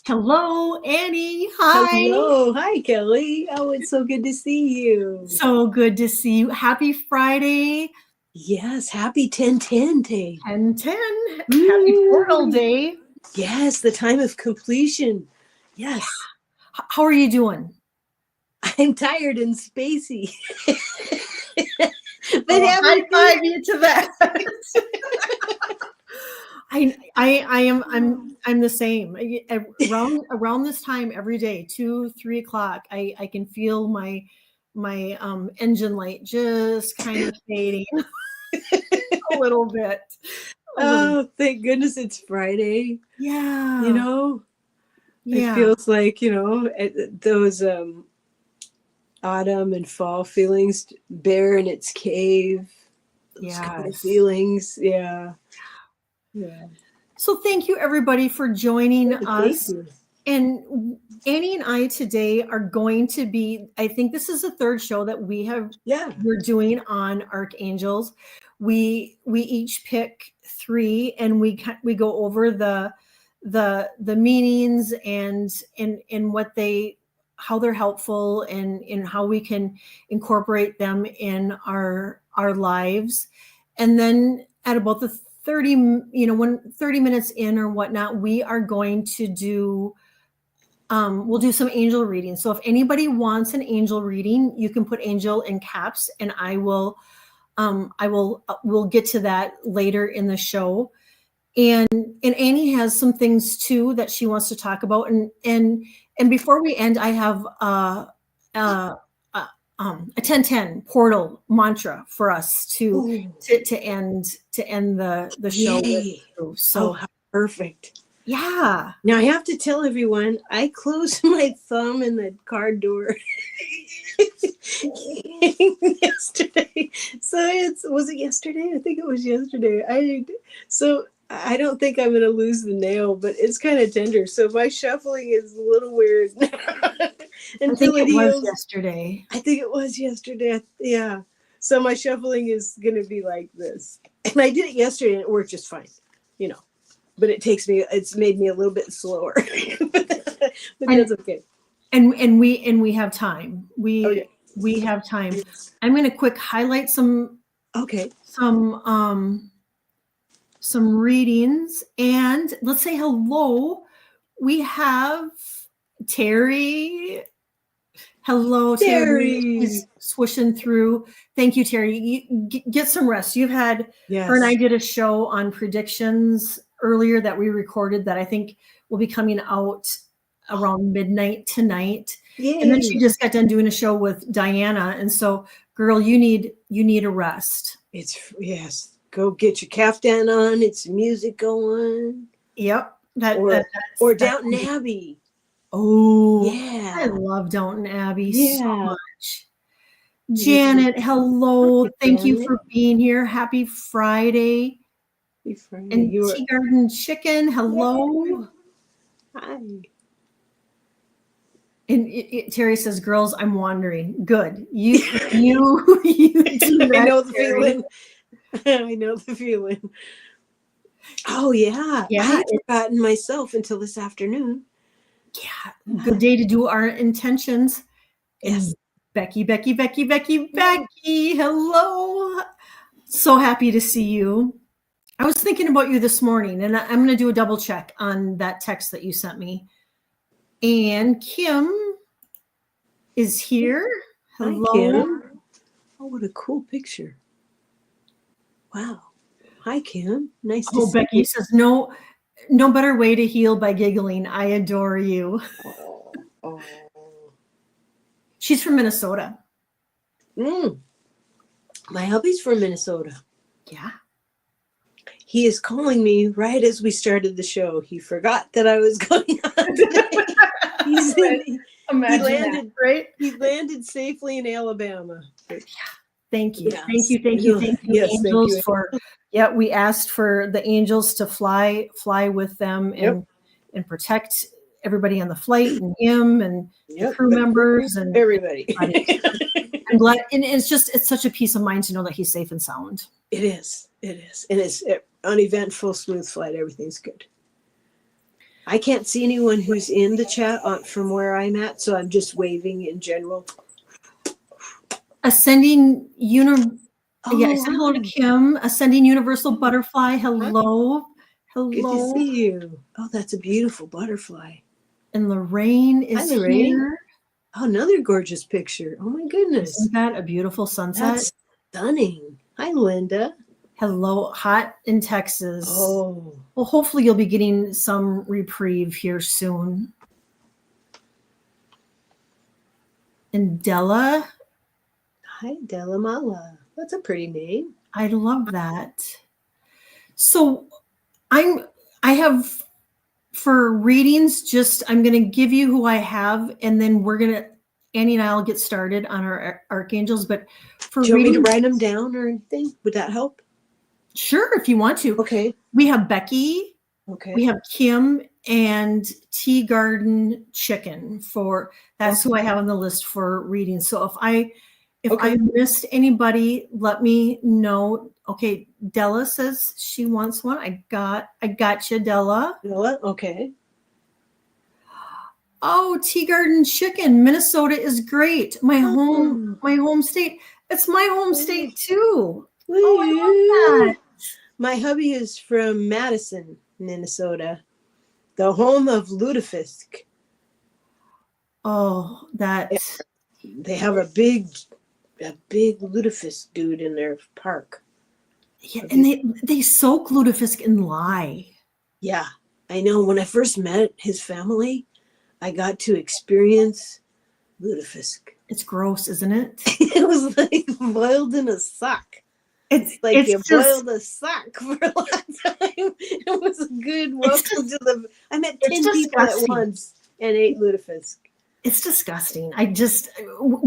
Hello, Annie. Hi. Hello. Hi, Kelly. Oh, it's so good to see you. So good to see you. Happy Friday. Yes, happy 10/10 day. 10/10. Happy Portal Day. Yes, the time of completion. Yes. How are you doing? I'm tired and spacey. But high five you to that. I'm the same. Around this time every day, 2-3 o'clock, I can feel my engine light just kind of fading a little bit. Oh, thank goodness it's Friday. Yeah. It feels like, those autumn and fall feelings, bear in its cave. Those kind of feelings. Yeah. So thank you everybody for joining us. Thank you. And Annie and I today are going to be, I think this is the third show that we're doing on Archangels. We each pick 3 and we go over the meanings and how they're helpful and how we can incorporate them in our lives. And then at about the 30 minutes in or whatnot, we are going to do we'll do some angel reading. So if anybody wants an angel reading, you can put angel in caps and we'll get to that later in the show. And Annie has some things too that she wants to talk about. And before we end, I have a 10/10 portal mantra for us to end the show with. So how perfect. Yeah. Now I have to tell everyone I closed my thumb in the car door yesterday. So was it yesterday? I think it was yesterday. I don't think I'm going to lose the nail, but it's kind of tender. So my shuffling is a little weird. I think it was yesterday. I think it was yesterday. Yeah. So my shuffling is going to be like this. And I did it yesterday and it worked just fine, But it's made me a little bit slower. but that's okay. And we have time. We have time. I'm going to quick highlight some readings and let's say hello. We have Terry. Hello, Terry. She's swishing through. Thank you, Terry. You get some rest. You've had her and I did a show on predictions earlier that we recorded that I think will be coming out around midnight tonight. Yay. And then she just got done doing a show with Diana. And so, girl, you need a rest. Go get your caftan on. It's music going. Yep. Or Downton Abbey. Oh, yeah. I love Downton Abbey so much. Janet, hello. Thank you for being here. Happy Friday. And Tea Garden Chicken, hello. Hi. And Terry says, "Girls, I'm wandering." Good. You I know the feeling. I know the feeling. Oh yeah. I had forgotten myself until this afternoon. Yeah. Good day to do our intentions. Yes. Becky. Hello. So happy to see you. I was thinking about you this morning, and I'm going to do a double check on that text that you sent me. And Kim is here. Hello. Hi, Kim. Oh, what a cool picture. Wow. Hi, Kim. Nice to see Becky you. Says, no better way to heal by giggling. I adore you. Oh. She's from Minnesota. My hubby's from Minnesota. Yeah. He is calling me right as we started the show. He forgot that I was going on today. He landed safely in Alabama. Yeah. Thank you. Yes. Thank you, yes, angels, thank you. We asked for the angels to fly with them and protect everybody on the flight and him and the crew members and everybody. I'm glad, and it's such a peace of mind to know that he's safe and sound. It is. And it's uneventful, smooth flight. Everything's good. I can't see anyone who's in the chat from where I'm at, so I'm just waving in general. Ascending Oh, yeah, I said hello to Kim. Ascending Universal Butterfly. Hello. Hello. Good to see you. Oh, that's a beautiful butterfly. And Lorraine is Hi, Lorraine. here. Oh, another gorgeous picture. Oh my goodness. Isn't that a beautiful sunset? That's stunning. Hi, Linda. Hello, hot in Texas. Oh. Well, hopefully you'll be getting some reprieve here soon. And Della. Hi, Della Mala. That's a pretty name. I love that. So I have for readings, I'm going to give you who I have, and then Annie and I will get started on our archangels. But for do you readings, want me to write them down or anything? Would that help? Sure, if you want to. Okay. We have Becky. Okay. We have Kim and Tea Garden Chicken that's who I have on the list for reading. So if I missed anybody, let me know. Okay, Della says she wants one. I got you, Della. Della, okay. Oh, Tea Garden Chicken, Minnesota is great. My home state. It's my home state too. Oh, I love that. My hubby is from Madison, Minnesota, the home of lutefisk. Oh, they have a big lutefisk dude in their park. Yeah, and they soak lutefisk in lye. Yeah, I know. When I first met his family, I got to experience lutefisk. It's gross, isn't it? It was like boiled in a sock. It's like you boiled a sock for a long time. It was a good welcome to the. I met 10 people at once and ate lutefisk. It's disgusting.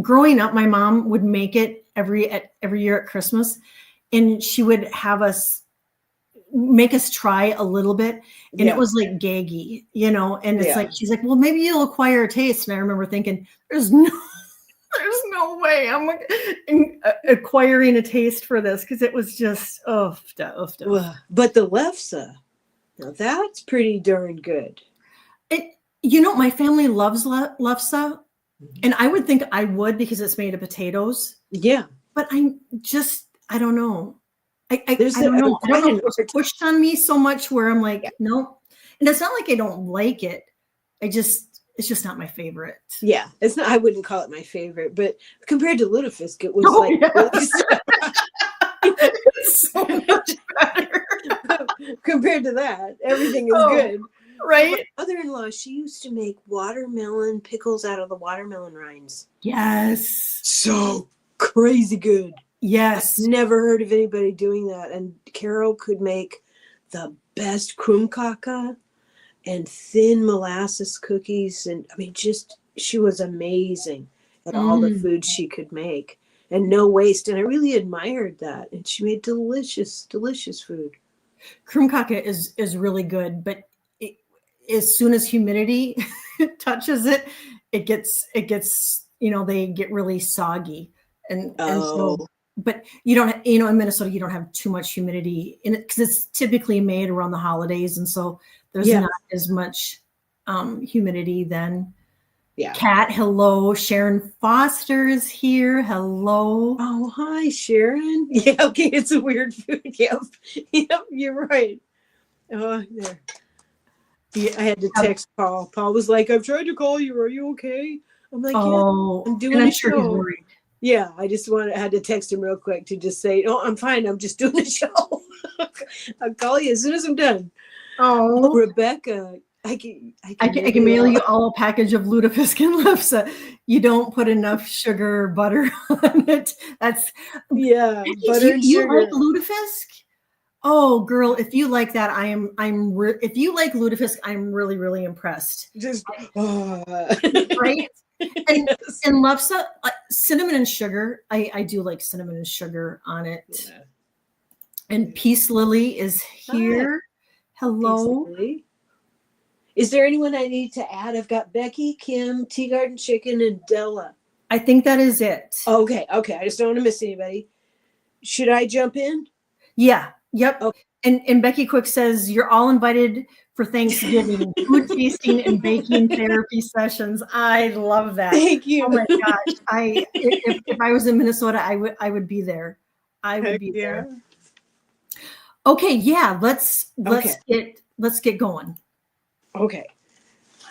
Growing up, my mom would make it every year at Christmas, and she would make us try a little bit, and it was like gaggy, and it's like, she's like, well, maybe you'll acquire a taste. And I remember thinking, there's no way I'm acquiring a taste for this, because it was just Well, but the lefse, now that's pretty darn good. My family loves lefse, and I would think I would, because it's made of potatoes. Yeah, but I don't know. I don't know. I don't know if it was pushed on me so much where I'm like, no. And it's not like I don't like it. It's just not my favorite. Yeah, it's not. I wouldn't call it my favorite, but compared to lutefisk, it was it's so much better. Compared to that, everything is good. Right? My mother-in-law, she used to make watermelon pickles out of the watermelon rinds. Yes. So crazy good. Yes. I've never heard of anybody doing that. And Carol could make the best krumkaka and thin molasses cookies. And I mean, she was amazing at all the food she could make, and no waste. And I really admired that. And she made delicious, delicious food. Krumkaka is really good, but as soon as humidity touches it, it gets they get really soggy. And so, but you don't, in Minnesota, you don't have too much humidity in it, because it's typically made around the holidays. And so there's not as much humidity then. Yeah. Kat, hello. Sharon Foster is here. Hello. Oh, hi, Sharon. Yeah, okay, it's a weird food. Yep, you're right. Oh, there. Yeah, I had to text Paul. Paul was like, I've tried to call you. Are you okay? I'm like, yeah, I'm doing a show. Sure he's worried. Yeah, I just had to text him real quick to just say, oh, I'm fine. I'm just doing a show. I'll call you as soon as I'm done. Oh, Rebecca, I can mail you all a package of lutefisk and lefse. You don't put enough sugar or butter on it. That's butter and you sugar. Like lutefisk? Oh, girl, if you like that, if you like lutefisk, I'm really, really impressed. Just right. And lefse, cinnamon and sugar. I do like cinnamon and sugar on it. Yeah. And Peace Lily is here. Hi. Hello. Peace Lily. Is there anyone I need to add? I've got Becky, Kim, Tea Garden Chicken, and Della. I think that is it. Okay. I just don't want to miss anybody. Should I jump in? Yeah. Yep. Okay. And Becky Quick says, you're all invited for Thanksgiving, food tasting and baking therapy sessions. I love that. Thank you. Oh my gosh. If I was in Minnesota, I would be there. I would be there. Okay, yeah, let's get going. Okay.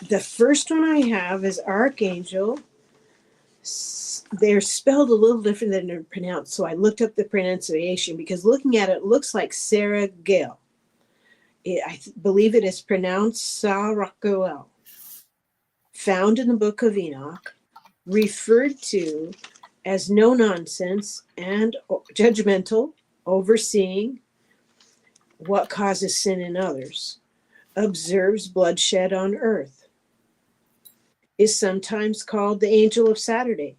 The first one I have is Archangel. They're spelled a little different than they're pronounced, so I looked up the pronunciation because looking at it looks like Saragael. I believe it is pronounced Saragael. Found in the Book of Enoch, referred to as no nonsense and judgmental, overseeing what causes sin in others, observes bloodshed on earth, is sometimes called the angel of Saturday.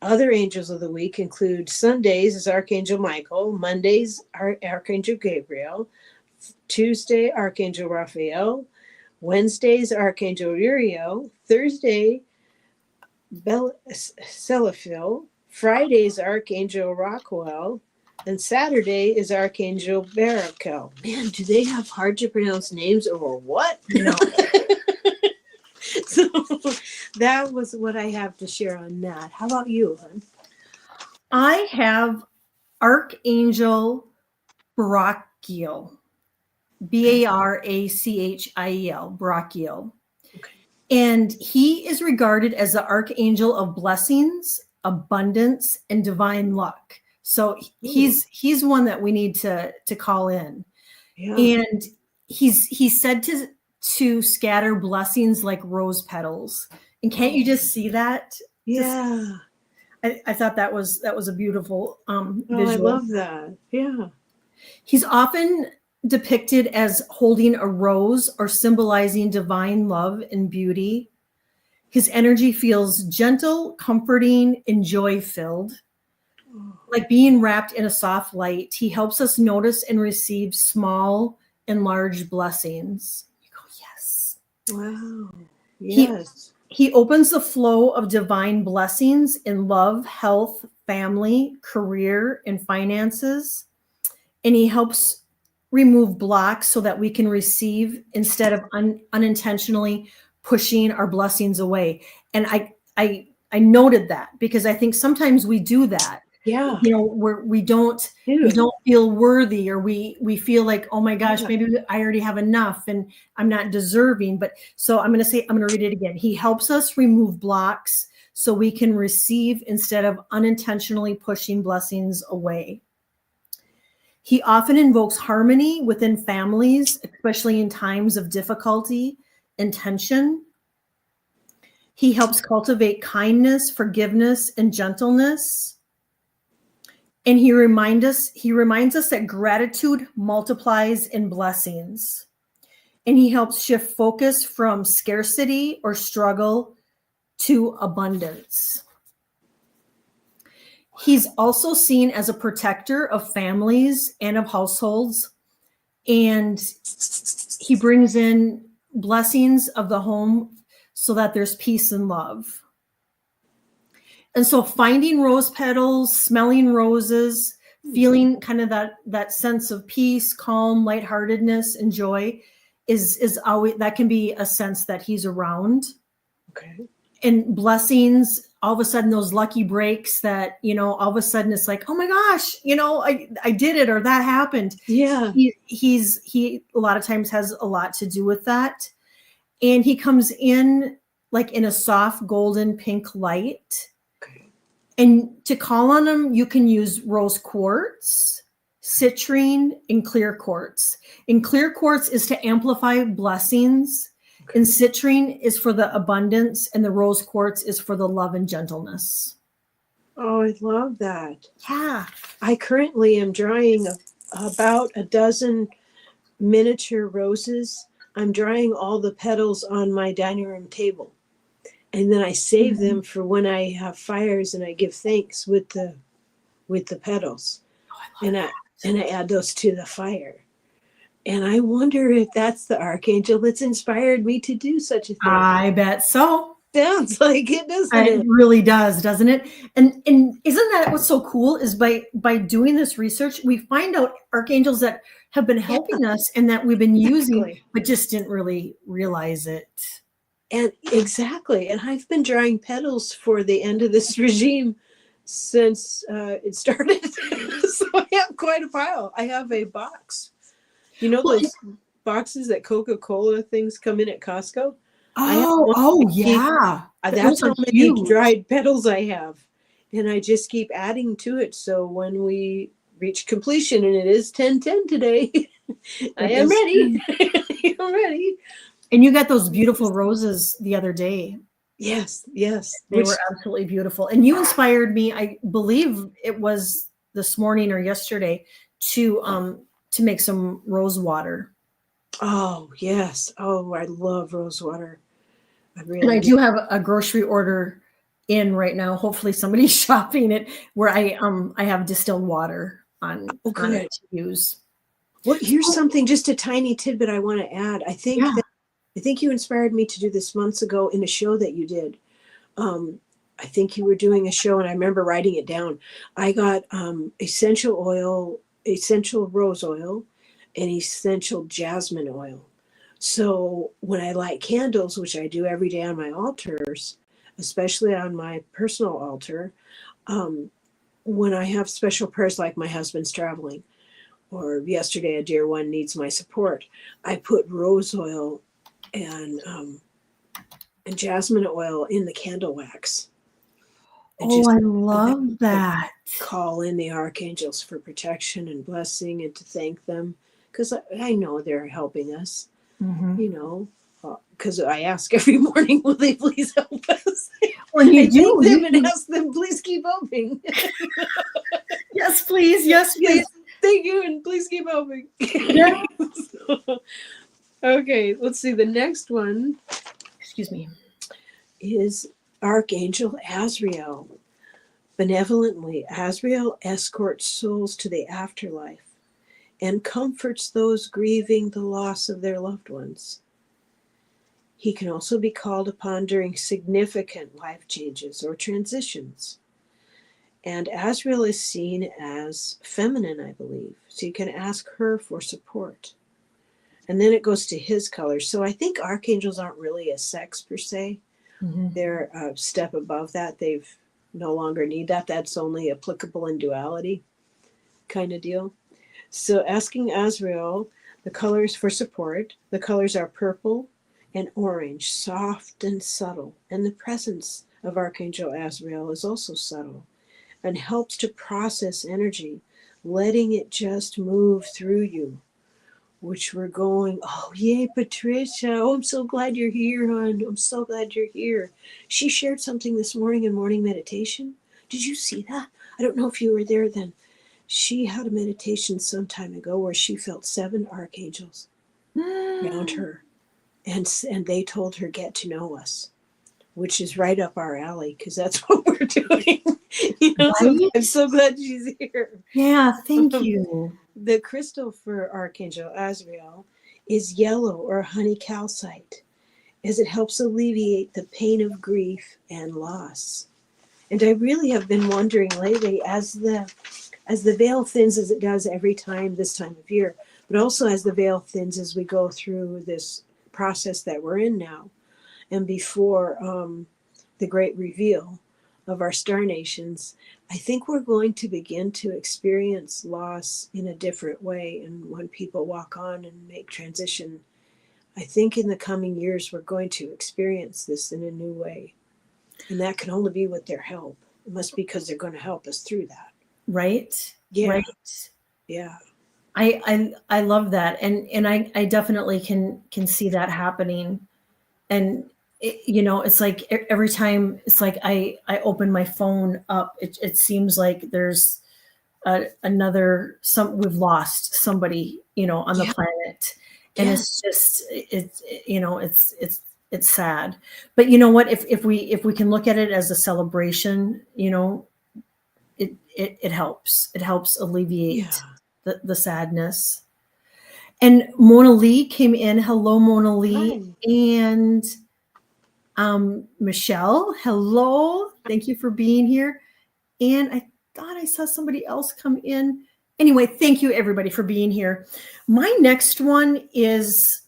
Other angels of the week include Sundays as Archangel Michael, Mondays Archangel Gabriel, Tuesday Archangel Raphael, Wednesdays Archangel Ariel, Thursday Selaphiel, Fridays Archangel Raquel, and Saturday is Archangel Barachiel. Man, do they have hard to pronounce names or what? No. So that was what I have to share on that. How about you, hon? I have Archangel Barachiel, Barachiel, Barachiel. Okay. And he is regarded as the archangel of blessings, abundance, and divine luck. So he's one that we need to call in. Yeah. And he's said to scatter blessings like rose petals. And can't you just see that? Yeah. I thought that was a beautiful visual. I love that. Yeah. He's often depicted as holding a rose or symbolizing divine love and beauty. His energy feels gentle, comforting, and joy-filled. Like being wrapped in a soft light, he helps us notice and receive small and large blessings. You go, yes. Wow. Yes. He opens the flow of divine blessings in love, health, family, career, and finances. And he helps remove blocks so that we can receive instead of unintentionally pushing our blessings away. And I noted that because I think sometimes we do that. Yeah. You know, we don't feel worthy, or we feel like, oh my gosh, maybe I already have enough and I'm not deserving. But so I'm going to read it again. He helps us remove blocks so we can receive instead of unintentionally pushing blessings away. He often invokes harmony within families, especially in times of difficulty and tension. He helps cultivate kindness, forgiveness, and gentleness. And he reminds us that gratitude multiplies in blessings. And he helps shift focus from scarcity or struggle to abundance. He's also seen as a protector of families and of households. And he brings in blessings of the home so that there's peace and love. And so finding rose petals, smelling roses, feeling kind of that sense of peace, calm, lightheartedness, and joy is always, that can be a sense that he's around. Okay. And blessings, all of a sudden those lucky breaks that, you know, all of a sudden it's like, oh my gosh, you know, I did it, or that happened. Yeah. He a lot of times has a lot to do with that. And he comes in like in a soft golden pink light. And to call on them, you can use rose quartz, citrine, and clear quartz. And clear quartz is to amplify blessings. Okay. And citrine is for the abundance, and the rose quartz is for the love and gentleness. Oh, I love that. Yeah. I currently am drying about a dozen miniature roses. I'm drying all the petals on my dining room table. And then I save them for when I have fires, and I give thanks with the petals. Oh, and I add those to the fire. And I wonder if that's the archangel that's inspired me to do such a thing. I bet so. Sounds like it, doesn't It it? really does, doesn't it? And isn't that what's so cool is by doing this research, we find out archangels that have been helping us and that we've been using, Exactly. but just didn't really realize it. And exactly. And I've been drawing petals for the end of this regime since it started. So I have quite a pile. I have a box. You know Well, those boxes that Coca-Cola things come in at Costco? I have one oh to keep. yeah. That's Those are how many huge. dried petals I have. And I just keep adding to it. So when we reach completion, and it is 10:10 today, I am ready. I'm ready. And you got those beautiful roses the other day. Yes, yes. They were absolutely beautiful. And you inspired me, I believe it was this morning or yesterday, to make some rose water. Oh, yes. Oh, I love rose water. I And I really do have a grocery order in right now. Hopefully somebody's shopping it where I have distilled water on good. it to use. Well, here's something, just a tiny tidbit I want to add. I think you inspired me to do this months ago in a show that you did. I think you were doing a show, and I remember writing it down. I got essential rose oil, and essential jasmine oil. So when I light candles, which I do every day on my altars, especially on my personal altar, when I have special prayers like my husband's traveling, or yesterday a dear one needs my support, I put rose oil and jasmine oil in the candle wax. Oh, I love that. Call in the archangels for protection and blessing, and to thank them, because I know they're helping us. Mm-hmm. You know, because I ask every morning, will they please help us? Well, you do. Thank them and ask them, please keep helping. Yes, please. Yes, please. Yes, thank you, and please keep helping. Yeah. Okay, let's see. The next one, Excuse me, is Archangel Azrael. Benevolently, Azrael escorts souls to the afterlife and comforts those grieving the loss of their loved ones. He can also be called upon during significant life changes or transitions. And Azrael is seen as feminine, I believe. So you can ask her for support. And then it goes to his colors. So I think archangels aren't really a sex per se. mm-hmm. They're a step above that. They've no longer need that. That's only applicable in duality kind of deal. So asking Azrael the colors for support. The colors are purple and orange, soft and subtle. And the presence of Archangel Azrael is also subtle and helps to process energy, letting it just move through you, which we're going, oh, yay, Patricia. Oh, I'm so glad you're here, hon. I'm so glad you're here. She shared something this morning in morning meditation. Did you see that? I don't know if you were there then. She had a meditation some time ago where she felt 7 archangels around her. And they told her, get to know us, which is right up our alley, because that's what we're doing. You know, right? So I'm so glad she's here. Yeah, thank you. The crystal for Archangel Azrael is yellow or honey calcite, as it helps alleviate the pain of grief and loss. And I really have been wondering lately, as the veil thins, as it does every time this time of year, but also as the veil thins as we go through this process that we're in now, and before the great reveal of our star nations, I think we're going to begin to experience loss in a different way. And when people walk on and make transition, I think in the coming years, we're going to experience this in a new way. And that can only be with their help. It must be because they're going to help us through that. Right. Yeah. Right. Yeah. I love that. And I definitely can see that happening. And it's like every time it's like I open my phone up, it seems like there's we've lost somebody, on the planet. And it's just, it's sad. But you know what, if we can look at it as a celebration, it helps alleviate the sadness. And Mona Lee came in. Hello, Mona Lee. Hi. And Michelle, hello. Thank you for being here. And I thought I saw somebody else come in. Anyway, thank you everybody for being here. My next one is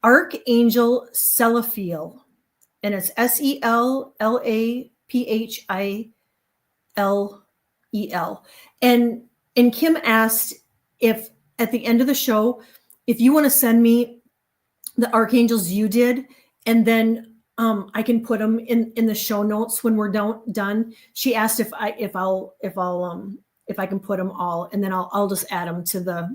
Archangel Selaphiel, and it's Selaphiel. And Kim asked if at the end of the show, if you want to send me the archangels you did, and then I can put them in the show notes when we're done. She asked if I can put them all, and then I'll just add them to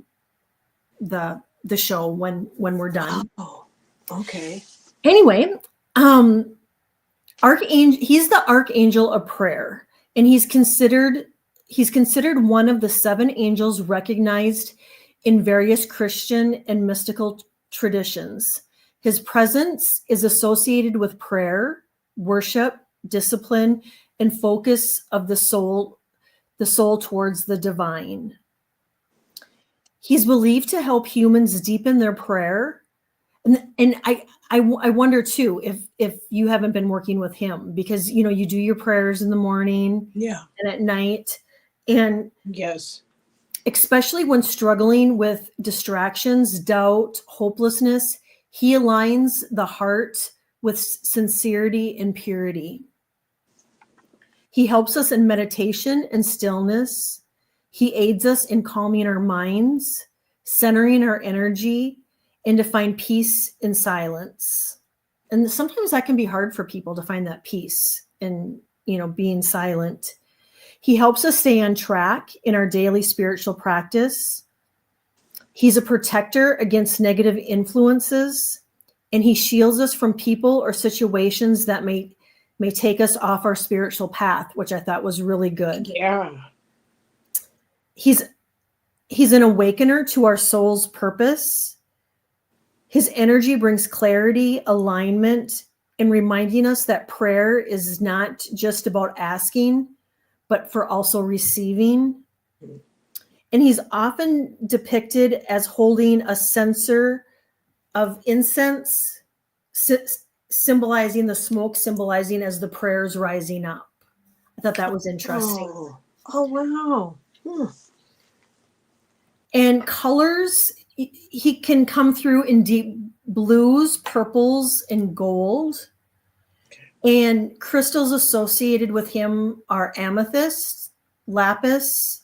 the show when we're done. Oh, okay. Anyway, Archangel, he's the archangel of prayer, and he's considered one of the 7 angels recognized in various Christian and mystical traditions. His presence is associated with prayer, worship, discipline, and focus of the soul towards the divine. He's believed to help humans deepen their prayer. And I wonder too if you haven't been working with him, because you do your prayers in the morning, and at night, and yes, especially when struggling with distractions, doubt, hopelessness, he aligns the heart with sincerity and purity. He helps us in meditation and stillness. He aids us in calming our minds, centering our energy, and to find peace in silence. And sometimes that can be hard for people to find that peace in, being silent. He helps us stay on track in our daily spiritual practice. He's a protector against negative influences, and he shields us from people or situations that may take us off our spiritual path, which I thought was really good. Yeah. He's an awakener to our soul's purpose. His energy brings clarity, alignment, and reminding us that prayer is not just about asking, but for also receiving. And he's often depicted as holding a censer of incense, symbolizing the smoke, symbolizing as the prayers rising up. I thought that was interesting. Oh wow. And colors, he can come through in deep blues, purples, and gold. And crystals associated with him are amethyst, lapis,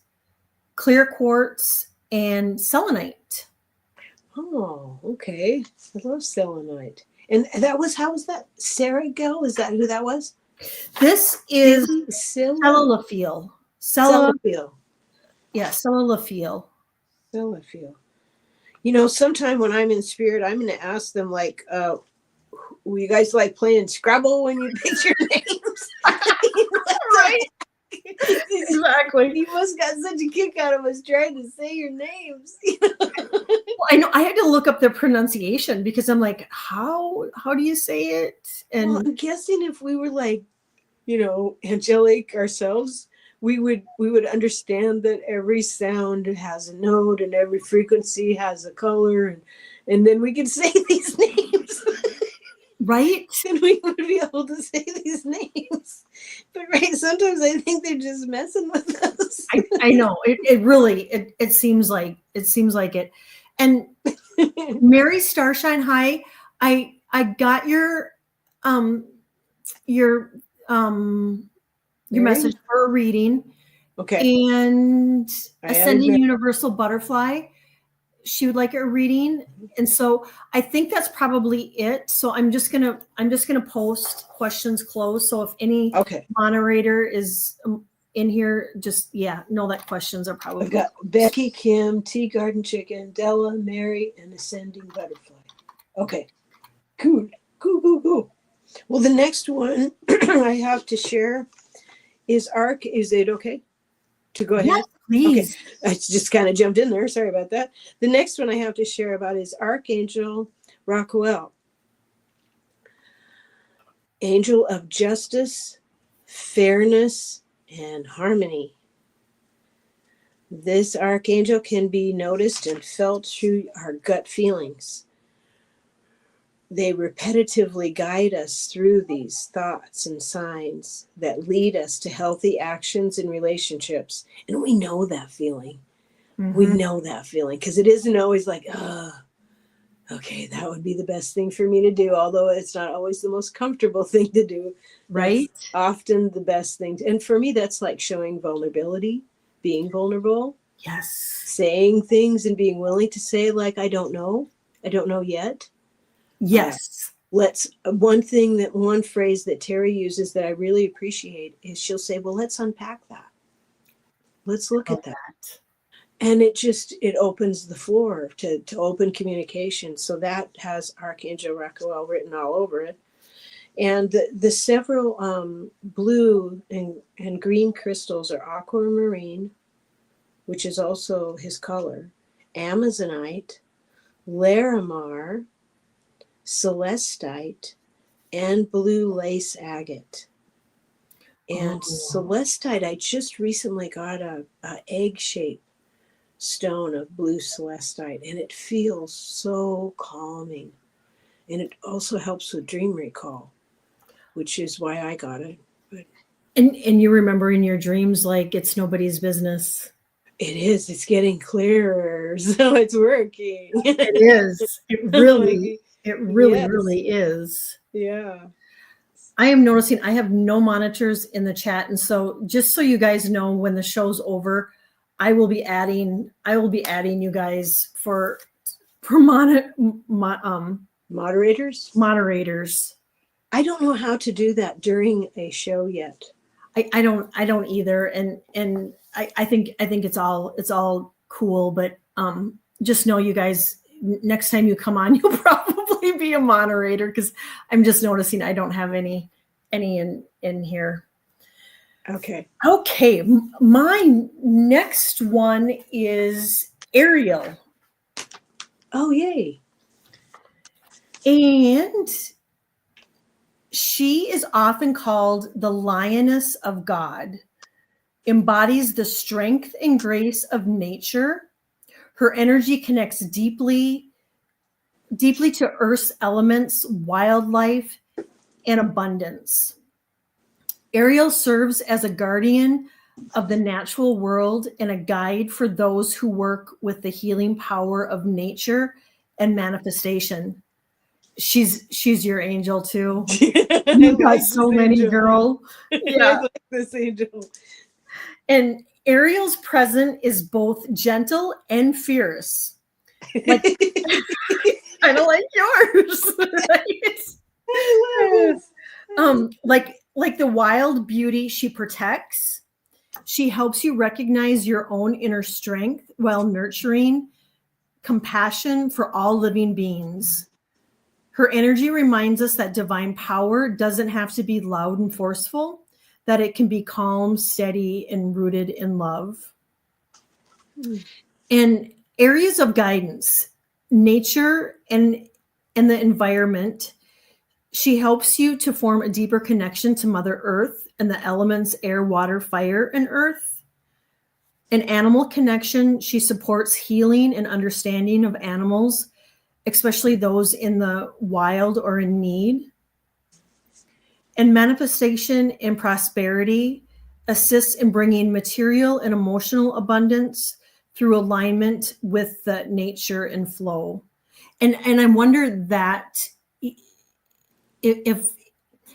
clear quartz, and selenite. Oh, okay. I love selenite. And how was that? Saragael? Is that who that was? This is Selaphiel. Selaphiel. Yeah, Selaphiel. Selaphiel. Sometime when I'm in spirit, I'm going to ask them, like, were you guys like playing Scrabble when you picked your names? Right. Exactly. You must got such a kick out of us trying to say your names. Well, I know I had to look up the pronunciation, because I'm like, how do you say it? And I'm guessing if we were like, angelic ourselves, we would understand that every sound has a note and every frequency has a color, and then we could say these names. Right? And we would be able to say these names. But sometimes I think they're just messing with us. I know. It really it seems like it. And Mary Starshine, hi. I got your message for a reading. Okay. And Ascending Universal Butterfly, she would like a reading. And so I think that's probably it. So I'm just gonna post questions closed. So if any moderator is in here, just know that questions are probably. I've got Becky, Kim, Tea Garden Chicken, Della, Mary, and Ascending Butterfly. Okay. Cool. Well, the next one I have to share is Is it okay to go ahead? Yes, please. Okay. I just kind of jumped in there. Sorry about that. The next one I have to share about is Archangel Raquel. Angel of justice, fairness, and harmony. This archangel can be noticed and felt through our gut feelings. they repetitively guide us through these thoughts and signs that lead us to healthy actions and relationships. And we know that feeling. We know that feeling because it isn't always like, oh, okay, that would be the best thing for me to do. Although it's not always the most comfortable thing to do. Right. That's often the best thing. And for me, that's like showing vulnerability, being vulnerable. Yes. Saying things and being willing to say, like, I don't know yet. Yes. One phrase that Terry uses that I really appreciate is she'll say, well, let's unpack that. Let's look at that. And it opens the floor to open communication. So that has Archangel Raquel written all over it. And the several blue and green crystals are aquamarine, which is also his color, Amazonite, Larimar, Celestite, and blue lace agate. And Celestite, I just recently got a egg-shaped stone of blue Celestite, and it feels so calming. And it also helps with dream recall, which is why I got it. But and you remember in your dreams like it's nobody's business. It is. It's getting clearer, so it's working. It is. It really is. Yeah. I am noticing I have no monitors in the chat, and so just so you guys know, when the show's over, I will be adding you guys for moderators. Moderators. I don't know how to do that during a show yet. I don't either, and I think it's all cool, but just know you guys, next time you come on, you'll probably be a moderator because I'm just noticing I don't have any in here. Okay. My next one is Ariel. Oh, yay. And she is often called the Lioness of God, embodies the strength and grace of nature. Her energy connects deeply to Earth's elements, wildlife, and abundance. Ariel serves as a guardian of the natural world and a guide for those who work with the healing power of nature and manifestation. She's your angel too. You got so many, girl. Yeah. I like this angel. And Ariel's presence is both gentle and fierce. Like, kind of like yours. I love this. Like the wild beauty she protects. She helps you recognize your own inner strength while nurturing compassion for all living beings. Her energy reminds us that divine power doesn't have to be loud and forceful, that it can be calm, steady, and rooted in love. And areas of guidance, nature and the environment. She helps you to form a deeper connection to Mother Earth and the elements air, water, fire, and earth. An animal connection, she supports healing and understanding of animals, especially those in the wild or in need. And manifestation and prosperity assists in bringing material and emotional abundance through alignment with the nature and flow. And I wonder that if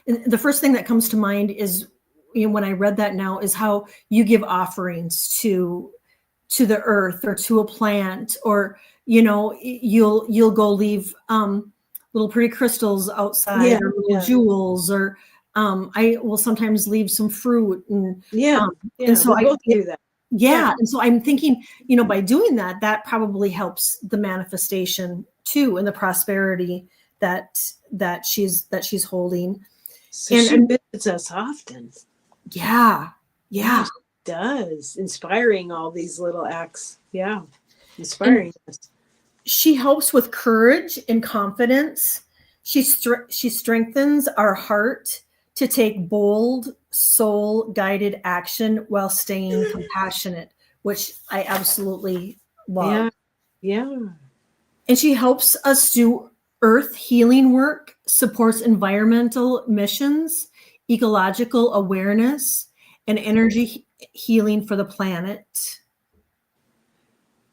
the first thing that comes to mind is, when I read that now, is how you give offerings to the earth or to a plant, or you'll go leave little pretty crystals outside, or little jewels, or I will sometimes leave some fruit, and and so I do that. And so I'm thinking, by doing that, that probably helps the manifestation too, and the prosperity that she's holding. So she visits us often. Yeah. She does, inspiring all these little acts. Yeah, inspiring us. She helps with courage and confidence. She strengthens our heart to take bold, soul-guided action while staying compassionate, which I absolutely love. Yeah. And she helps us do Earth healing work supports environmental missions, ecological awareness, and energy healing for the planet.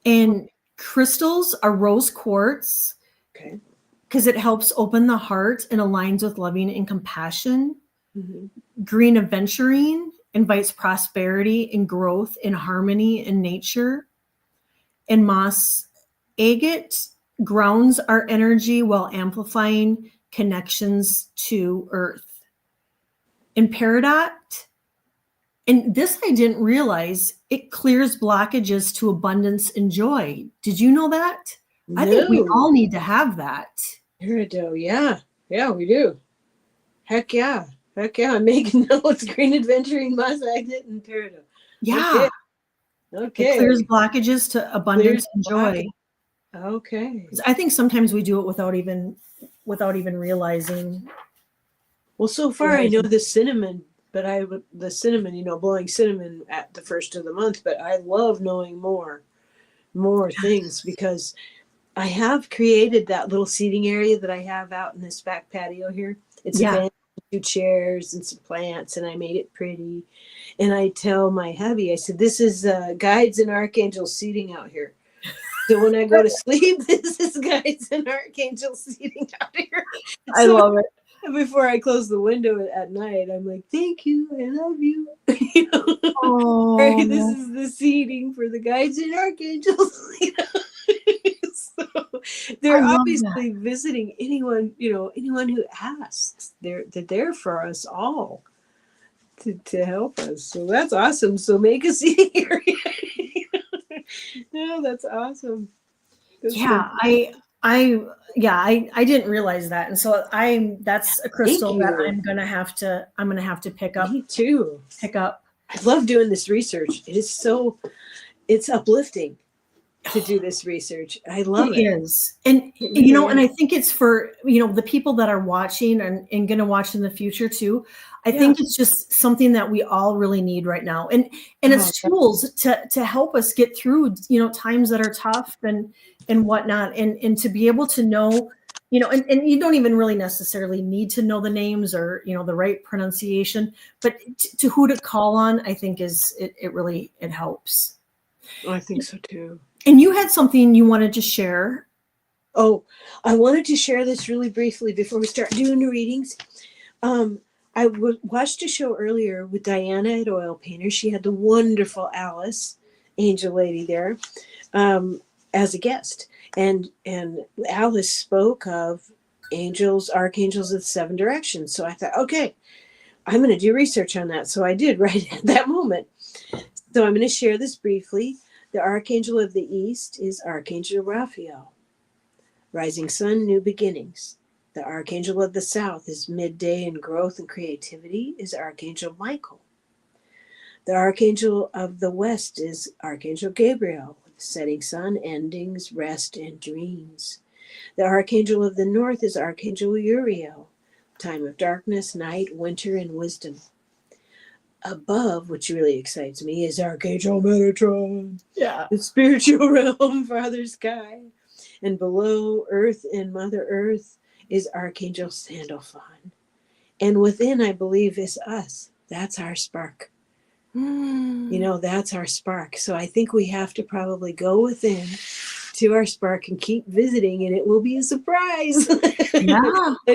And crystals are rose quartz. Okay. Because it helps open the heart and aligns with loving and compassion. Mm-hmm. Green aventurine invites prosperity and growth in harmony in nature. And moss agate grounds our energy while amplifying connections to earth. And peridot, and this I didn't realize, it clears blockages to abundance and joy. Did you know that? I think we all need to have that. Peridot, yeah, we do. Heck yeah. I'm making notes. Green aventurine, moss agate, and peridot. Yeah. Okay. It clears blockages to abundance and joy. Okay. I think sometimes we do it without even realizing. Well, so far I know the cinnamon, but blowing cinnamon at the first of the month, but I love knowing more things because I have created that little seating area that I have out in this back patio here. It's a bench, 2 chairs and some plants, and I made it pretty. And I tell my hubby, I said, this is guides and archangels seating out here. So when I go to sleep, this is guides and archangels seating out here. I love it. Before I close the window at night, I'm like, thank you, I love you. Oh. This is the seating for the guides and archangels. So they're obviously visiting anyone who asks. They're there for us all to help us. So that's awesome. So make a seating area. No, that's awesome. That's I didn't realize that, and so that's a crystal that I'm gonna have to pick up. Me too. I love doing this research. It's uplifting to do this research. I love it. It is. And and I think it's for the people that are watching and gonna watch in the future too. I think it's just something that we all really need right now. And it's tools to help us get through, times that are tough and whatnot. And to be able to know, and you don't even really necessarily need to know the names or, the right pronunciation, but to who to call on, I think it helps. I think so too. And you had something you wanted to share. Oh, I wanted to share this really briefly before we start doing the readings. I watched a show earlier with Diana at Oil Painter. She had the wonderful Alice, angel lady there, as a guest. And Alice spoke of angels, archangels of the 7 directions. So I thought, okay, I'm going to do research on that. So I did right at that moment. So I'm going to share this briefly. The Archangel of the East is Archangel Raphael. Rising Sun, New Beginnings. The Archangel of the South is midday and growth and creativity is Archangel Michael. The Archangel of the West is Archangel Gabriel, with setting sun, endings, rest, and dreams. The Archangel of the North is Archangel Uriel, time of darkness, night, winter, and wisdom. Above, which really excites me, is Archangel Metatron, the spiritual realm, Father Sky. And below Earth and Mother Earth is Archangel Sandalphon. And within, I believe, is us. That's our spark. That's our spark. So I think we have to probably go within to our spark and keep visiting, and it will be a surprise.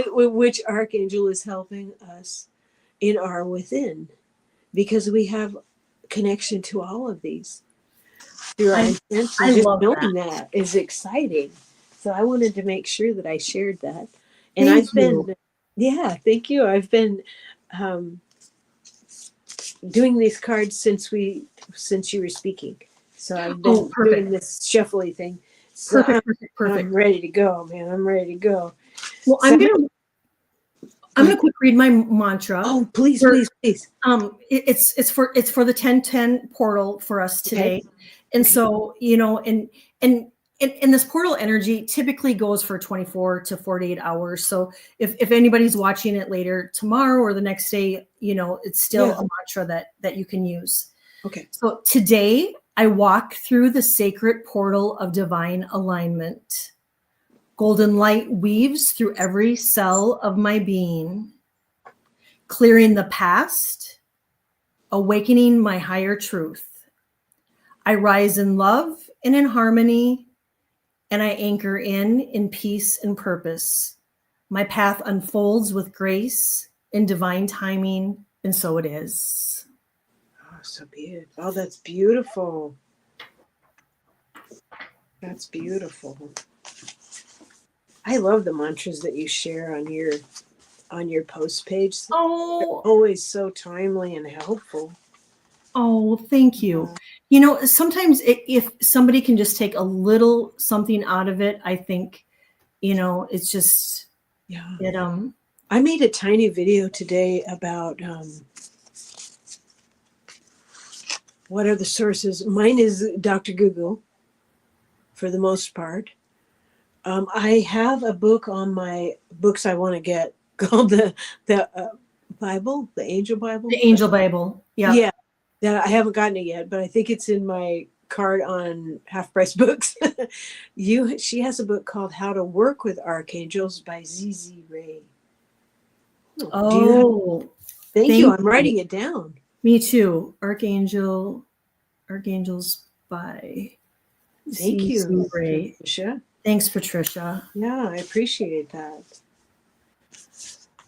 Which archangel is helping us in our within, because we have connection to all of these through our intention. Just knowing that is exciting. So I wanted to make sure that I shared that. And thank you. I've been doing these cards since you were speaking. So I've been doing this shuffly thing. So perfect. I'm ready to go, man. I'm ready to go. Well, I'm gonna quick read my mantra. Oh, please. It's for the 1010 portal for us today. Okay. And so, and this portal energy typically goes for 24 to 48 hours. So if anybody's watching it later tomorrow or the next day, it's still a mantra that you can use. Okay. So today I walk through the sacred portal of divine alignment. Golden light weaves through every cell of my being, clearing the past, awakening my higher truth. I rise in love and in harmony, and I anchor in peace and purpose. My path unfolds with grace and divine timing, and so it is. Oh, so beautiful. Oh, that's beautiful. That's beautiful. I love the mantras that you share on your post page. Oh, They're always so timely and helpful. oh, thank you. Sometimes if somebody can just take a little something out of it, I think, it's just, Yeah. it, I made a tiny video today about what are the sources. Mine is Dr. Google for the most part. I have a book on my books I want to get called the Bible, the Angel Bible. the Angel Bible. Yeah, that I haven't gotten it yet, but I think it's in my card on Half Price Books. She has a book called How to Work with Archangels by ZZ Ray. Oh, Thank you. I'm writing it down. Me too. Archangels by Thank you, Ray. Patricia. Thanks, Patricia. Yeah, I appreciate that.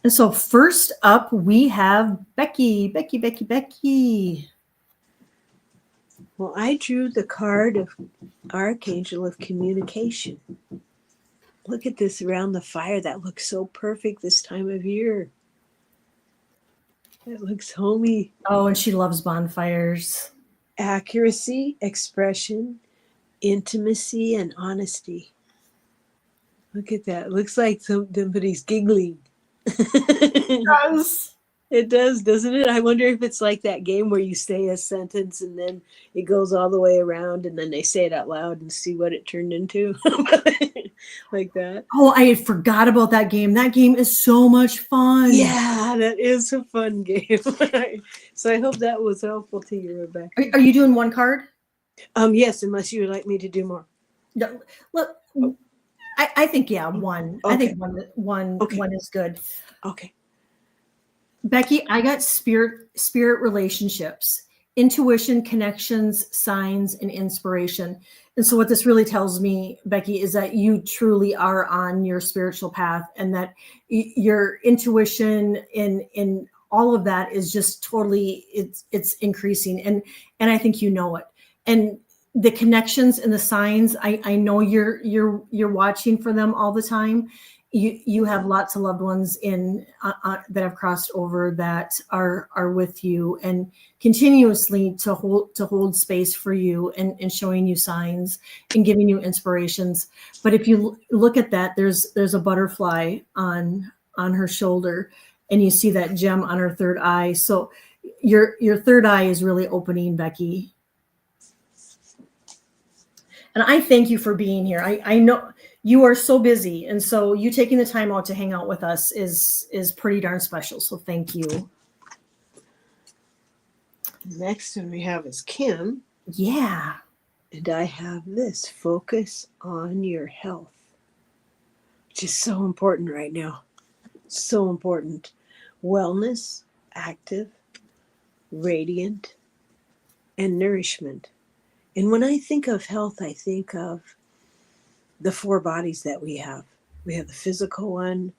And so first up, we have Becky. Well, I drew the card of Archangel of Communication. Look at this around the fire. That looks so perfect this time of year. It looks homey. Oh, and she loves bonfires. Accuracy, expression, intimacy, and honesty. Look at that. Looks like somebody's giggling. It does. It does, doesn't it? I wonder if it's like that game where you say a sentence and then it goes all the way around and then they say it out loud and see what it turned into. Like that. Oh, I forgot about that game. That game is so much fun. Yeah, that is a fun game. So I hope that was helpful to you, Rebecca. Are you doing one card? Yes, unless you would like me to do more. No, look, I think one. Okay. I think one is good. Okay. Becky, I got spirit relationships, intuition, connections, signs, and inspiration. And so what this really tells me, Becky, is that you truly are on your spiritual path, and that your intuition in all of that is just totally, it's increasing. And I think you know it. And the connections and the signs, I know you're watching for them all the time. You have lots of loved ones that have crossed over that are with you and continuously to hold space for you and showing you signs and giving you inspirations. But if you look at that, there's a butterfly on her shoulder, and you see that gem on her third eye. So your third eye is really opening, Becky. And I thank you for being here. I know you are so busy, and so you taking the time out to hang out with us is pretty darn special. So thank you. Next one we have is Kim. Yeah. And I have this: focus on your health, which is so important right now. So important. Wellness, active, radiant, and nourishment. And when I think of health, I think of the four bodies that we have. We have the physical one,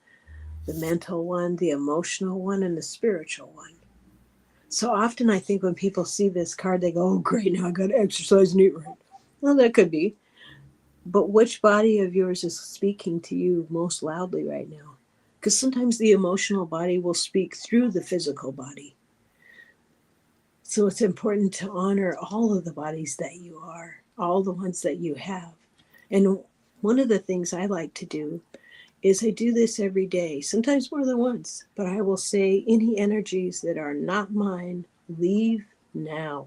the mental one, the emotional one, and the spiritual one. So often I think when people see this card, they go, oh, great, now I got to exercise and eat right. Well, that could be. But which body of yours is speaking to you most loudly right now? Because sometimes the emotional body will speak through the physical body. So it's important to honor all of the bodies that you are, all the ones that you have. And one of the things I like to do is I do this every day, sometimes more than once, but I will say, any energies that are not mine, leave now.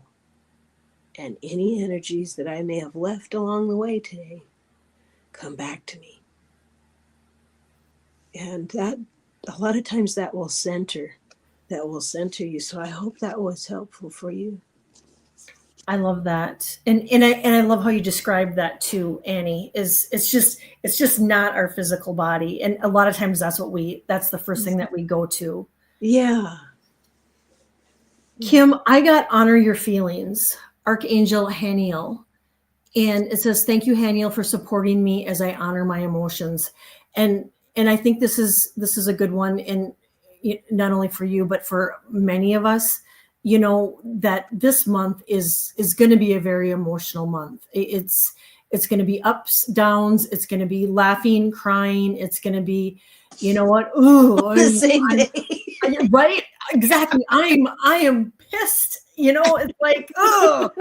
And any energies that I may have left along the way today, come back to me. And that, a lot of times that will center you. So I hope that was helpful for you. I love that. And I love how you described that too, Annie. Is it's just not our physical body. And a lot of times that's the first thing that we go to. Yeah. Kim, I got honor your feelings. Archangel Haniel. And it says, thank you, Haniel, for supporting me as I honor my emotions. And I think this is a good one, and not only for you, but for many of us, that this month is going to be a very emotional month. It's going to be ups, downs. It's going to be laughing, crying. It's going to be, you know what? Ooh, The same day. right? Exactly. I am pissed. It's like, oh,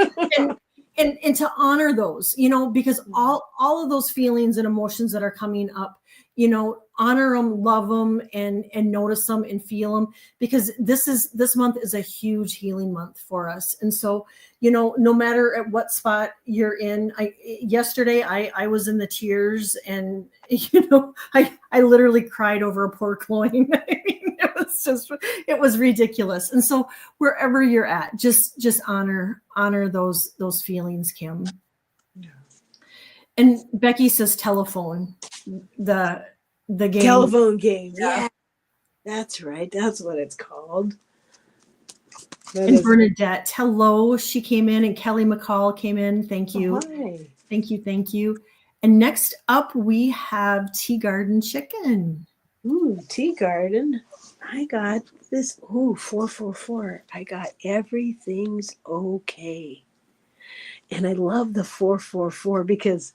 and to honor those, because all of those feelings and emotions that are coming up, honor them, love them, and notice them and feel them, because this month is a huge healing month for us. And so, no matter at what spot you're in, yesterday I was in the tears, and I literally cried over a pork loin. I mean, it was ridiculous. And so wherever you're at, just honor those feelings, Kim. Yeah. And Becky says telephone, the game. Telephone game. Yeah. That's right. That's what it's called. And Bernadette, hello. She came in, and Kelly McCall came in. Thank you. Hi. Thank you. And next up we have Tea Garden Chicken. Ooh, Tea Garden. I got this. Ooh, 444. I got everything's okay. And I love the 444 because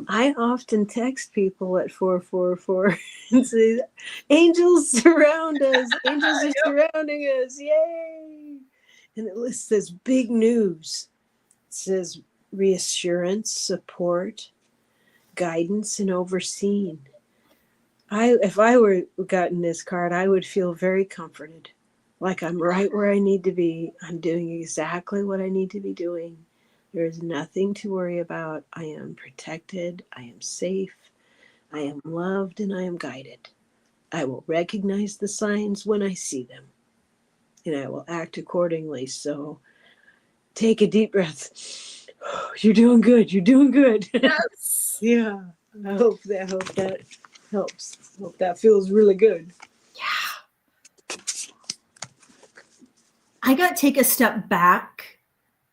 I often text people at 444 and say, angels surround us. Angels are surrounding us. Yay. And it lists this big news. It says reassurance, support, guidance, and overseen. If I were gotten this card, I would feel very comforted. Like I'm right where I need to be. I'm doing exactly what I need to be doing. There is nothing to worry about. I am protected. I am safe. I am loved, and I am guided. I will recognize the signs when I see them, and I will act accordingly. So take a deep breath. You're doing good. You're doing good. Yes. Yeah. I hope that helps. Hope that feels really good. Yeah. I got take a step back.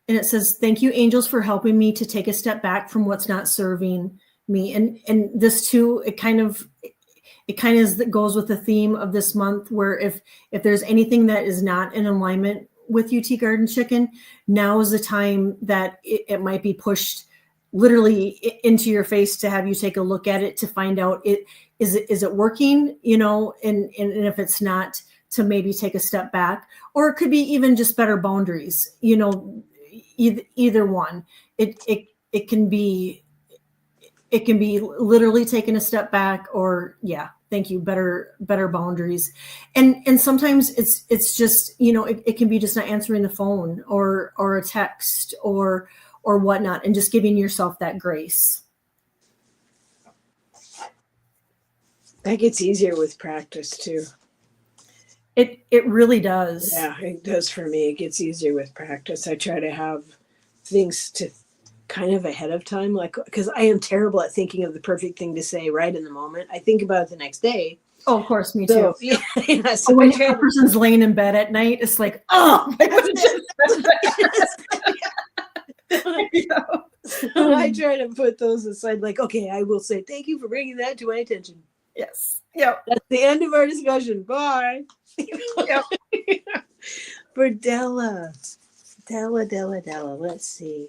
And it says, thank you, angels, for helping me to take a step back from what's not serving me. And this too, it kind of goes with the theme of this month, where if there's anything that is not in alignment with you, Tea Garden Chicken, now is the time that it might be pushed literally into your face to have you take a look at it, to find out is it working, and if it's not, to maybe take a step back. Or it could be even just better boundaries, either one. It can be literally taking a step back, or thank you, better boundaries. And sometimes it's just, it can be just not answering the phone or a text or whatnot, and just giving yourself that grace. That gets easier with practice too. It really does. Yeah, it does for me. It gets easier with practice. I try to have things to kind of ahead of time, like, because I am terrible at thinking of the perfect thing to say right in the moment. I think about it the next day. Oh, of course, me too. Yeah, so when a person's laying in bed at night, it's like, oh, I try to put those aside, like, okay, I will say thank you for bringing that to my attention. Yes. Yep. That's the end of our discussion. Bye. Yep. For Della. Let's see.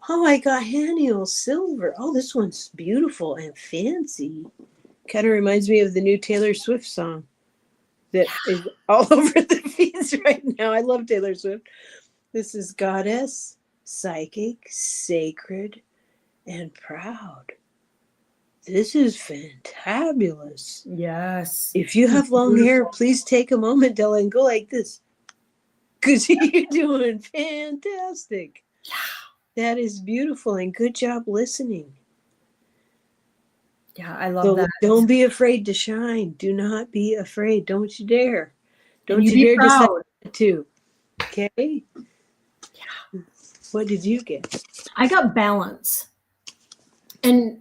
Oh, I got Haniel Silver. Oh, this one's beautiful and fancy. Kind of reminds me of the new Taylor Swift song that is all over the feeds right now. I love Taylor Swift. This is Goddess, Psychic, Sacred, and Proud. This is fantabulous. Yes. If you have long hair, please take a moment, Della, and go like this. Because you're doing fantastic. Yeah. That is beautiful, and good job listening. Yeah, I love that. Don't be afraid to shine. Do not be afraid. Don't you dare. Don't you be dare proud. decide to. Okay? Yeah. What did you get? I got balance. And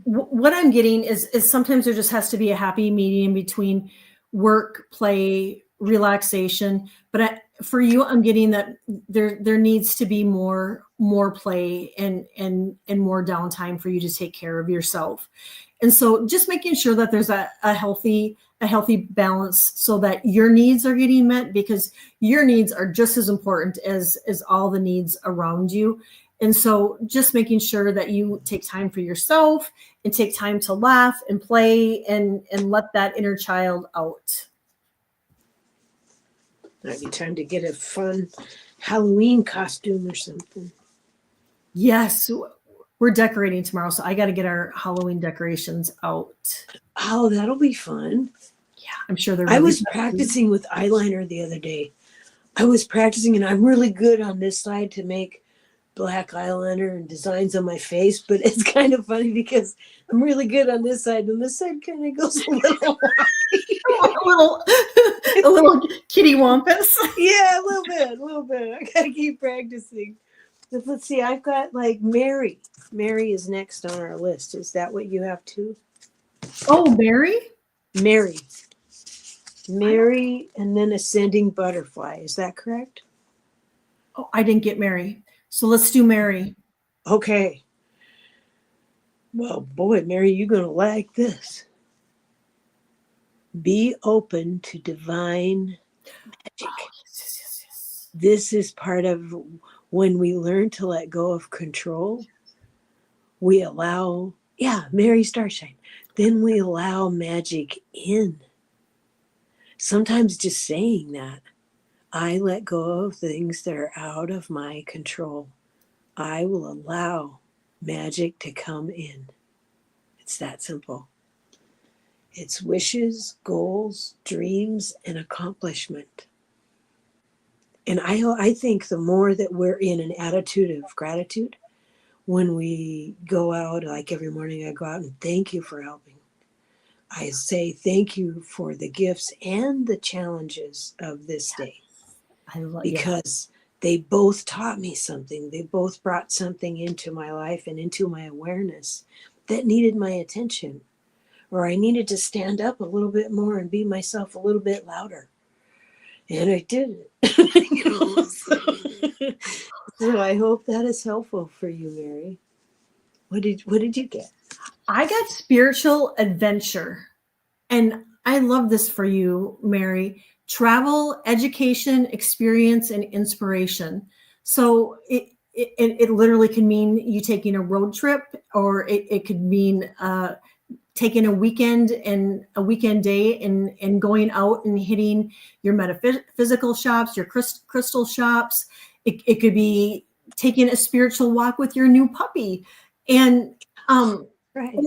what I'm getting is sometimes there just has to be a happy medium between work, play, relaxation. But for you, I'm getting that there needs to be more play and more downtime for you to take care of yourself. And so just making sure that there's a healthy balance so that your needs are getting met, because your needs are just as important as all the needs around you. And so just making sure that you take time for yourself and take time to laugh and play and let that inner child out. Might be time to get a fun Halloween costume or something. Yes, we're decorating tomorrow, so I got to get our Halloween decorations out. Oh, that'll be fun. Yeah, I'm sure they're I really was fun. practicing with eyeliner the other day. I was practicing, and I'm really good on this side to make black eyeliner and designs on my face, but it's kind of funny because I'm really good on this side, and this side kind of goes a little a little kitty wampus. Yeah, a little bit. I gotta keep practicing. But let's see, I've got like Mary. Mary is next on our list. Is that what you have too? Oh, Mary? Mary, and then ascending butterfly. Is that correct? Oh, I didn't get Mary. So let's do Mary. Okay. Well, boy, Mary, you're going to like this. Be open to divine magic. Oh, yes. This is part of when we learn to let go of control. We allow, Mary Starshine. Then we allow magic in. Sometimes just saying that, I let go of things that are out of my control. I will allow magic to come in. It's that simple. It's wishes, goals, dreams, and accomplishment. And I think the more that we're in an attitude of gratitude, when we go out, like every morning I go out and thank you for helping. I say thank you for the gifts and the challenges of this day. Because they both taught me something. They both brought something into my life and into my awareness that needed my attention. Or I needed to stand up a little bit more and be myself a little bit louder. And I did it. So I hope that is helpful for you, Mary. What did you get? I got spiritual adventure. And I love this for you, Mary. Travel, education, experience, and inspiration. So it literally can mean you taking a road trip, or it could mean taking a weekend day and going out and hitting your metaphysical shops, your crystal shops. It could be taking a spiritual walk with your new puppy, and Right.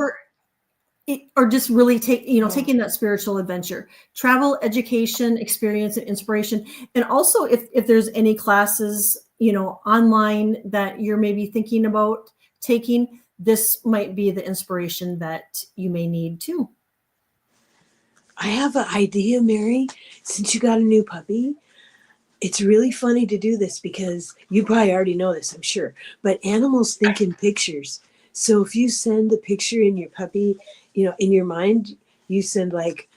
or just really taking that spiritual adventure. Travel, education, experience, and inspiration. And also if there's any classes online that you're maybe thinking about taking, this might be the inspiration that you may need too. I have an idea, Mary. Since you got a new puppy, it's really funny to do this because you probably already know this, I'm sure, but animals think in pictures. So if you send the picture in your puppy, in your mind, you send like,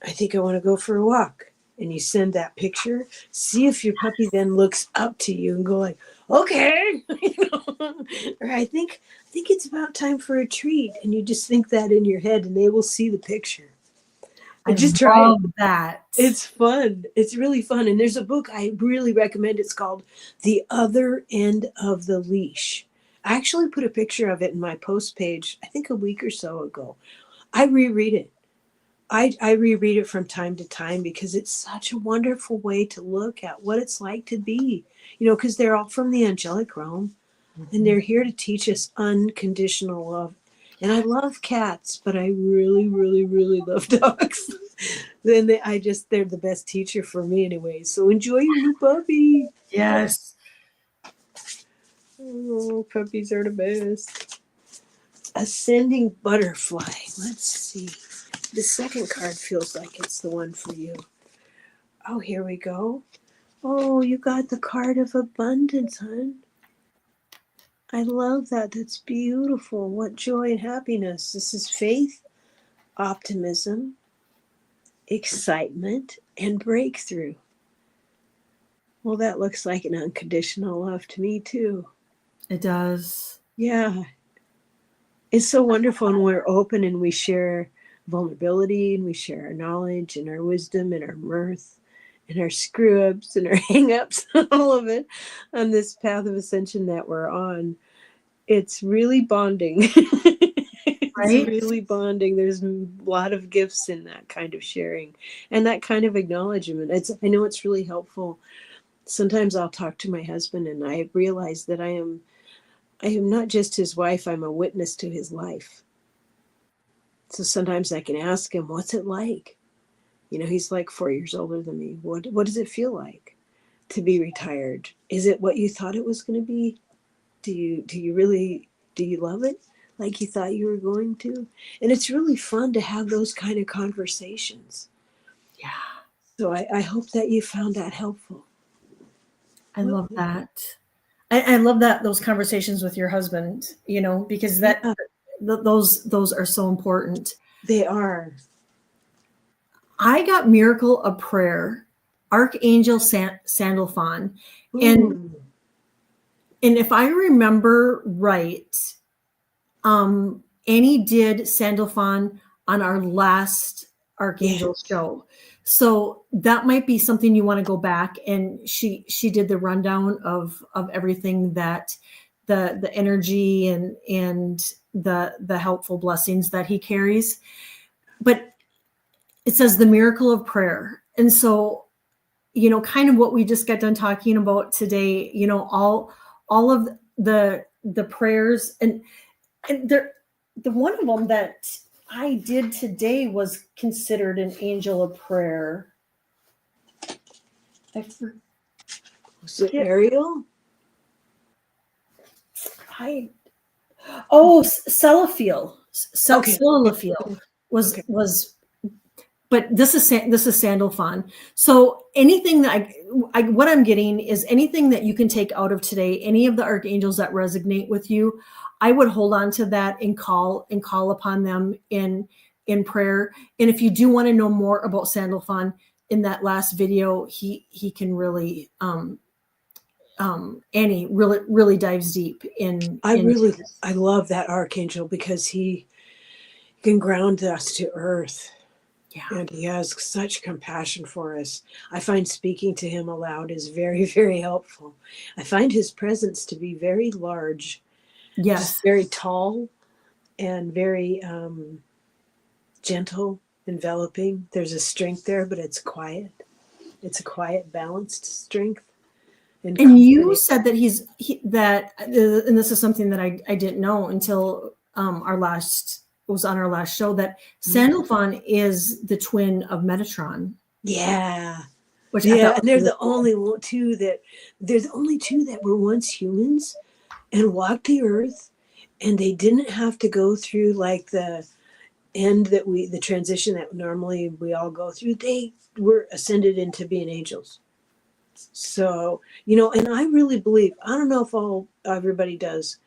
I think I want to go for a walk. And you send that picture, see if your puppy then looks up to you and go like, okay. Or I think it's about time for a treat. And you just think that in your head and they will see the picture. I just love that. It's fun. It's really fun. And there's a book I really recommend. It's called The Other End of the Leash. I actually put a picture of it in my post page, I think a week or so ago. I reread it. I reread it from time to time because it's such a wonderful way to look at what it's like to be, because they're all from the angelic realm and they're here to teach us unconditional love. And I love cats, but I really, really, really love dogs. Then they're the best teacher for me anyway. So enjoy your new puppy. Yes. Oh, puppies are the best. Ascending butterfly. Let's see. The second card feels like it's the one for you. Oh, here we go. Oh, you got the card of abundance, hon. I love that. That's beautiful. What joy and happiness. This is faith, optimism, excitement, and breakthrough. Well, that looks like an unconditional love to me, too. It does. Yeah. It's so wonderful when we're open and we share vulnerability and we share our knowledge and our wisdom and our mirth and our screw ups and our hang ups, all of it on this path of ascension that we're on. It's really bonding. It's Right? really bonding. There's a lot of gifts in that kind of sharing and that kind of acknowledgement. I know it's really helpful. Sometimes I'll talk to my husband and I realize that I am not just his wife, I'm a witness to his life. So sometimes I can ask him, what's it like? You know, he's like 4 years older than me. What does it feel like to be retired? Is it what you thought it was going to be? Do you love it like you thought you were going to? And it's really fun to have those kind of conversations. Yeah. So I hope that you found that helpful. I love that. I love that those conversations with your husband, because Yeah, those are so important. they are. I got Miracle of Prayer, Archangel Sandalphon, and Ooh, if I remember right, Annie did Sandalphon on our last yeah. Archangel show. So that might be something you want to go back, and she did the rundown of everything, that the energy and the helpful blessings that he carries. But it says the miracle of prayer. And so, kind of what we just got done talking about today, all of the prayers, and there, the one of them that I did today was considered an angel of prayer. I forget. Was it Ariel? Selaphiel. Okay. Selaphiel was Okay. was but this is Sandalphon. So anything that what I'm getting is anything that you can take out of today, any of the archangels that resonate with you, I would hold on to that and call upon them in prayer. And if you do want to know more about Sandalphon, in that last video, he can really Annie really dives deep into this. I love that archangel because he can ground us to earth. Yeah. And he has such compassion for us. I find speaking to him aloud is very, very helpful. I find his presence to be very large, Yes. just very tall and very gentle, enveloping. There's a strength there, but it's quiet. It's a quiet, balanced strength. And you said that and this is something that I didn't know until our last show, that Sandalphon is the twin of Metatron. Yeah. Which Yeah, I thought and they're was the only two that were once humans and walked the earth, and they didn't have to go through like the transition that normally we all go through. They were ascended into being angels. So, and I really believe, I don't know if everybody does,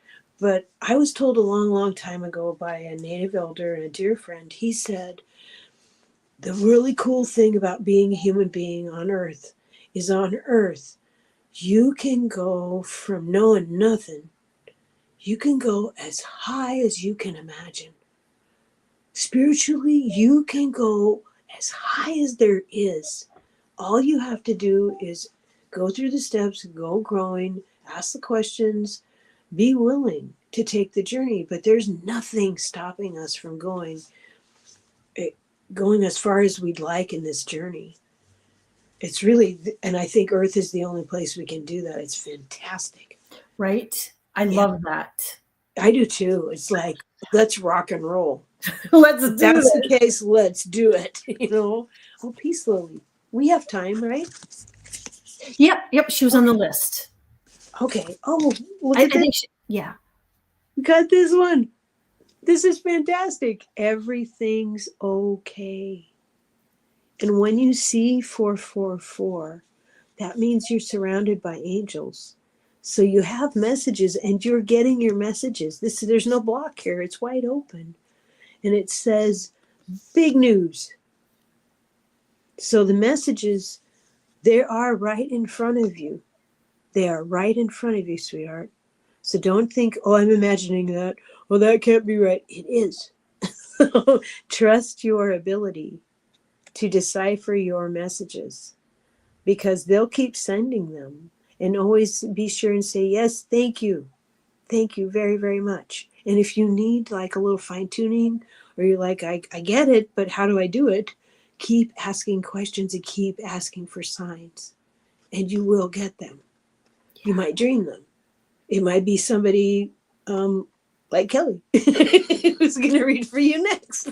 but I was told a long, long time ago by a native elder and a dear friend. He said, the really cool thing about being a human being on earth is on earth, you can go from knowing nothing, you can go as high as you can imagine. Spiritually, you can go as high as there is. All you have to do is go through the steps, go growing, ask the questions, be willing to take the journey. But there's nothing stopping us from going as far as we'd like in this journey. It's really, and I think Earth is the only place we can do that. It's fantastic. right. I love that. I do too. It's like, let's rock and roll. Let's If do that's this. the case, let's do it. Oh, peace, Lily. We have time, right? Yep. She was on the list. Okay. Oh, look I at this. think yeah. We got this one. This is fantastic. Everything's okay. And when you see 444, that means you're surrounded by angels. So you have messages and you're getting your messages. There's no block here. It's wide open. And it says big news. So the messages, they are right in front of you. They are right in front of you, sweetheart. So don't think, oh, I'm imagining that. Well, that can't be right. It is. Trust your ability to decipher your messages, because they'll keep sending them. And always be sure and say, yes, thank you. Thank you very, very much. And if you need like a little fine tuning, or you're like, I get it, but how do I do it? Keep asking questions and keep asking for signs, and you will get them. You might dream them. It might be somebody like Kelly who's going to read for you next.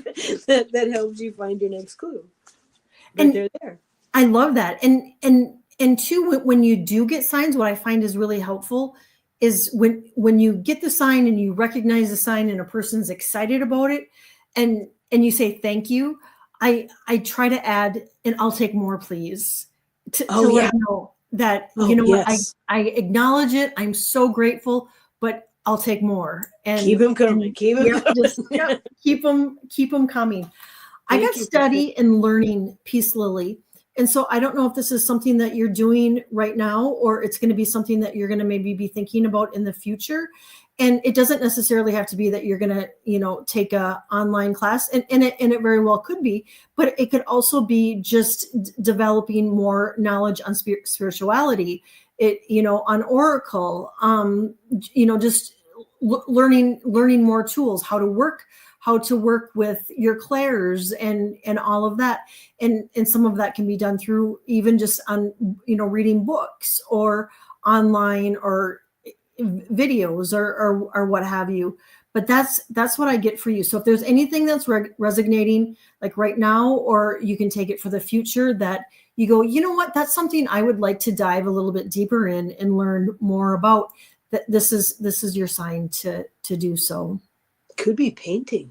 that helps you find your next clue. But they're there. I love that. And too, when you do get signs, what I find is really helpful is when you get the sign and you recognize the sign and a person's excited about it, and you say thank you, I try to add, and I'll take more, please, to let them know that, yes. I acknowledge it. I'm so grateful, but I'll take more. And keep them coming. Keep them coming. Keep them coming. I got study and learning Peace Lily. And so I don't know if this is something that you're doing right now, or it's going to be something that you're going to maybe be thinking about in the future. And it doesn't necessarily have to be that you're going to, take a online class, and it very well could be, but it could also be just developing more knowledge on spirituality, on Oracle, just learning more tools, how to work with your clairs and all of that. And some of that can be done through even just on, reading books or online or videos or what have you. But that's what I get for you. So if there's anything that's resonating like right now, or you can take it for the future, that you go, you know what, that's something I would like to dive a little bit deeper in and learn more about, that this is your sign to do so. Could be painting.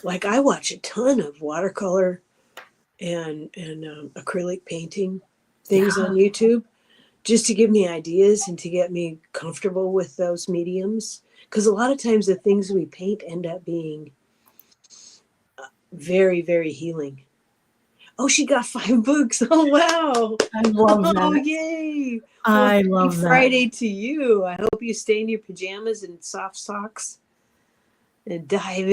Like I watch a ton of watercolor and acrylic painting things on YouTube, just to give me ideas and to get me comfortable with those mediums. Because a lot of times the things we paint end up being very, very healing. Oh, she got 5 books. Oh, wow. I love that. Oh, yay. I love that. Friday to you. I hope you stay in your pajamas and soft socks and dive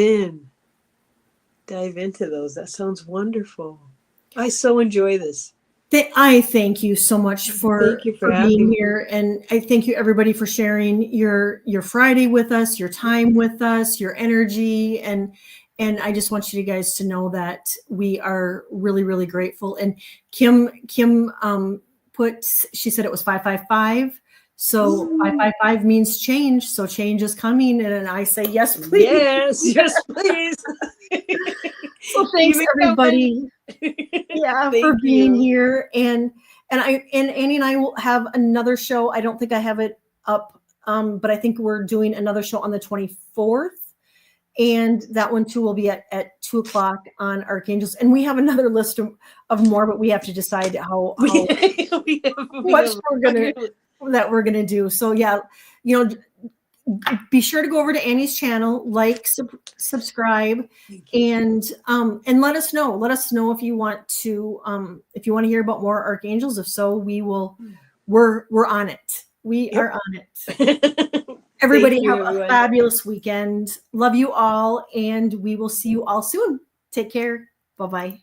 into those. That sounds wonderful. I so enjoy this. I thank you so much for being here. And I thank you, everybody, for sharing your Friday with us, your time with us, your energy. And I just want you guys to know that we are really, really grateful. And Kim she said it was 555. So 555 means change. So change is coming. And I say, yes, please. Yes, please. So thanks, everybody. For being here. And Annie and I will have another show. I don't think I have it up, but I think we're doing another show on the 24th. And that one too will be at 2:00 on Archangels. And we have another list of more, but we have to decide how much we're gonna do. So be sure to go over to Annie's channel, subscribe, and let us know. Let us know if you want to hear about more Archangels. If so, we're on it. We are on it. Everybody have a fabulous weekend. Love you all, and we will see you all soon. Take care. Bye-bye.